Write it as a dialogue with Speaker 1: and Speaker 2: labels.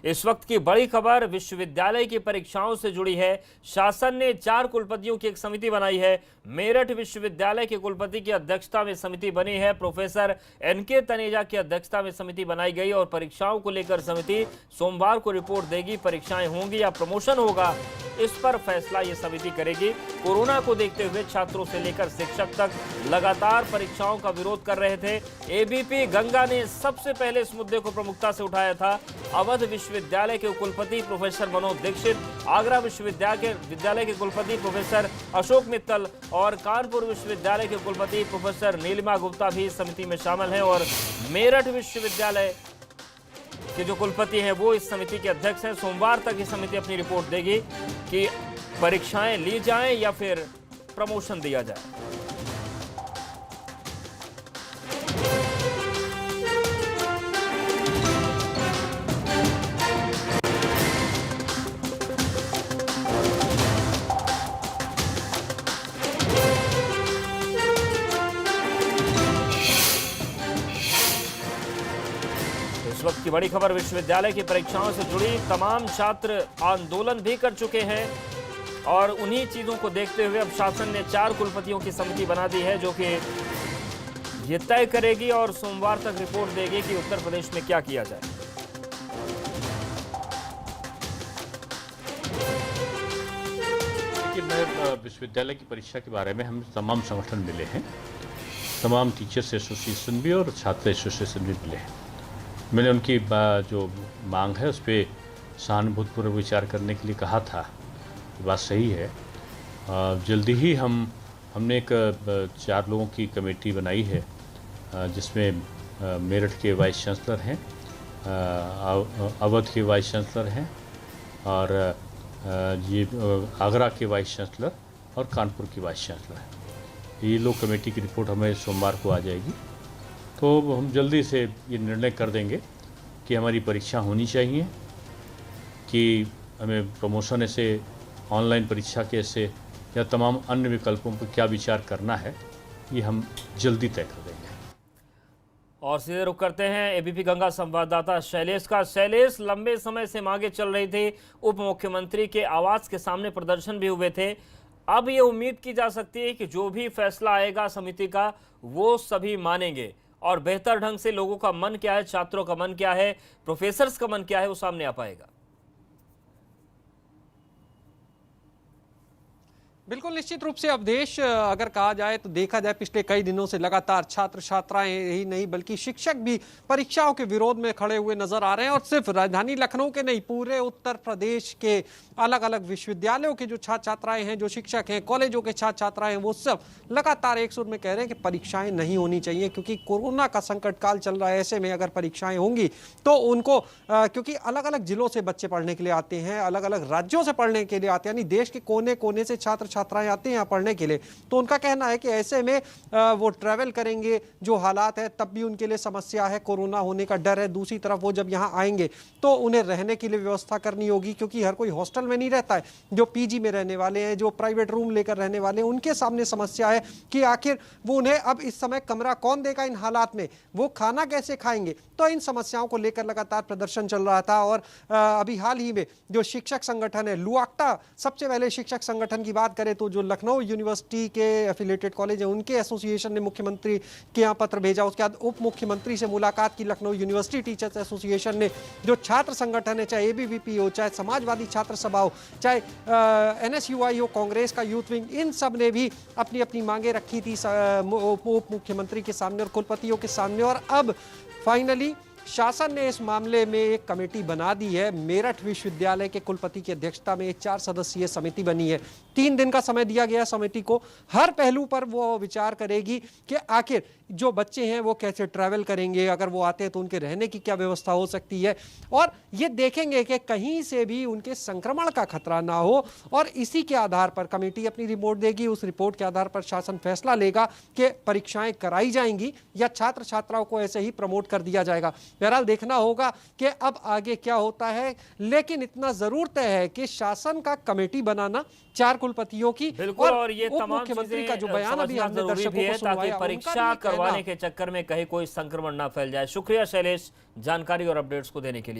Speaker 1: इस वक्त की बड़ी खबर विश्वविद्यालय की परीक्षाओं से जुड़ी है। शासन ने 4 कुलपतियों की एक समिति बनाई है। मेरठ विश्वविद्यालय के कुलपति की अध्यक्षता में समिति बनी है। प्रोफेसर एनके तनेजा की अध्यक्षता में समिति बनाई गई और परीक्षाओं को लेकर समिति सोमवार को रिपोर्ट देगी। परीक्षाएं होंगी या प्रमोशन होगा, इस पर फैसला ये समिति करेगी। कोरोना को देखते हुए छात्रों से लेकर शिक्षक तक लगातार परीक्षाओं का विरोध कर रहे थे। एबीपी गंगा ने सबसे पहले इस मुद्दे को प्रमुखता से उठाया था। अवध विश्वविद्यालय के कुलपति प्रोफेसर मनोज दीक्षित, आगरा विश्वविद्यालय के कुलपति प्रोफेसर अशोक मित्तल और कानपुर विश्वविद्यालय के कुलपति प्रोफेसर नीलिमा गुप्ता भी इस समिति में शामिल हैं और मेरठ विश्वविद्यालय के जो कुलपति हैं वो इस समिति के अध्यक्ष हैं। सोमवार तक ये समिति अपनी रिपोर्ट देगी कि परीक्षाएं ली जाएं या फिर प्रमोशन दिया जाए। इस वक्त की बड़ी खबर विश्वविद्यालय की परीक्षाओं से जुड़ी। तमाम छात्र आंदोलन भी कर चुके हैं और उन्हीं चीजों को देखते हुए अब शासन ने 4 कुलपतियों की समिति बना दी है जो कि ये तय करेगी और सोमवार तक रिपोर्ट देगी कि उत्तर प्रदेश में क्या किया जाए।
Speaker 2: देखिए, मैं विश्वविद्यालय की परीक्षा के बारे में हम तमाम संगठन मिले हैं, तमाम टीचर्स एसोसिएशन भी और छात्र एसोसिएशन भी मिले हैं। मैंने उनकी जो मांग है उस पर सहानुभूतिपूर्वक विचार करने के लिए कहा था। बात सही है। जल्दी ही हमने एक 4 लोगों की कमेटी बनाई है जिसमें मेरठ के वाइस चांसलर हैं, अवध के वाइस चांसलर हैं और ये आगरा के वाइस चांसलर और कानपुर की वाइस चांसलर हैं। ये लोग कमेटी की रिपोर्ट हमें सोमवार को आ जाएगी, तो हम जल्दी से ये निर्णय कर देंगे कि हमारी परीक्षा होनी चाहिए, कि हमें प्रमोशन ऐसे, ऑनलाइन परीक्षा के ऐसे या तमाम अन्य विकल्पों पर क्या विचार करना है, ये हम जल्दी तय कर देंगे।
Speaker 1: और सीधे रुख करते हैं एबीपी गंगा संवाददाता शैलेश का। शैलेश, लंबे समय से मांगे चल रही थी, उप मुख्यमंत्री के आवास के सामने प्रदर्शन भी हुए थे। अब ये उम्मीद की जा सकती है कि जो भी फैसला आएगा समिति का वो सभी मानेंगे और बेहतर ढंग से लोगों का मन क्या है, छात्रों का मन क्या है, प्रोफेसर्स का मन क्या है, वो सामने आ पाएगा।
Speaker 3: बिल्कुल निश्चित रूप से अवधेश, अगर कहा जाए तो देखा जाए पिछले कई दिनों से लगातार छात्र छात्राएं ही नहीं बल्कि शिक्षक भी परीक्षाओं के विरोध में खड़े हुए नजर आ रहे हैं और सिर्फ राजधानी लखनऊ के नहीं, पूरे उत्तर प्रदेश के अलग अलग विश्वविद्यालयों के जो छात्र छात्राएं हैं, जो शिक्षक हैं, कॉलेजों के छात्र छात्राएं हैं, वो सब लगातार एक सुर में कह रहे हैं कि परीक्षाएं नहीं होनी चाहिए क्योंकि कोरोना का संकट काल चल रहा है। ऐसे में अगर परीक्षाएं होंगी तो उनको क्योंकि अलग अलग जिलों से बच्चे पढ़ने के लिए आते हैं, अलग अलग राज्यों से पढ़ने के लिए आते हैं, यानी देश के कोने कोने से छात्र छात्राएं आते हैं यहाँ पढ़ने के लिए, तो उनका कहना है कि ऐसे में वो ट्रैवल करेंगे, जो हालात है तब भी उनके लिए समस्या है, कोरोना होने का डर है। दूसरी तरफ वो जब यहाँ आएंगे तो उन्हें रहने के लिए व्यवस्था करनी होगी क्योंकि हर कोई हॉस्टल में नहीं रहता है। जो पीजी में रहने वाले हैं, जो प्राइवेट रूम लेकर रहने वाले हैं, उनके सामने समस्या है कि आखिर वो उन्हें अब इस समय कमरा कौन देगा इन हालात में, वो खाना कैसे खाएंगे। तो इन समस्याओं को लेकर लगातार प्रदर्शन चल रहा था और अभी हाल ही में जो शिक्षक संगठन है लुआक्टा, सबसे पहले शिक्षक संगठन की बात करें तो जो लखनऊ यूनिवर्सिटी के एफिलिएटेड कॉलेज है उनके एसोसिएशन ने मुख्यमंत्री के यहाँ पत्र भेजा। उसके बाद उप मुख्यमंत्री से मुलाकात की लखनऊ यूनिवर्सिटी टीचर्स एसोसिएशन ने। जो छात्र संगठन है, चाहे एबीवीपी हो, चाहे समाजवादी छात्र सभा हो, चाहे एनएसयूआई हो, कांग्रेस का यूथ विंग, इन सब ने भी अपनी अपनी मांगे रखी थी उप मुख्यमंत्री के सामने और कुलपतियों के सामने। और अब फाइनली शासन ने इस मामले में एक कमेटी बना दी है। मेरठ विश्वविद्यालय के कुलपति की अध्यक्षता में एक 4 सदस्यीय समिति बनी है। 3 दिन का समय दिया गया समिति को। हर पहलू पर वो विचार करेगी कि आखिर जो बच्चे हैं वो कैसे ट्रैवल करेंगे, अगर वो आते हैं तो उनके रहने की क्या व्यवस्था हो सकती है, और ये देखेंगे कि कहीं से भी उनके संक्रमण का खतरा ना हो। और इसी के आधार पर कमेटी अपनी रिपोर्ट देगी। उस रिपोर्ट के आधार पर शासन फैसला लेगा कि परीक्षाएं कराई जाएंगी या छात्र छात्राओं को ऐसे ही प्रमोट कर दिया जाएगा। बहरहाल देखना होगा कि अब आगे क्या होता है, लेकिन इतना जरूर तय है कि शासन का कमेटी बनाना 4 कुलपतियों की,
Speaker 1: और ये तमाम
Speaker 3: मुख्यमंत्री का जो बयान अभी हमने दर्शकों को
Speaker 1: सुनवाया, परीक्षा करवाने के चक्कर में कहीं कोई संक्रमण ना फैल जाए। शुक्रिया शैलेश जानकारी और अपडेट्स को देने के लिए।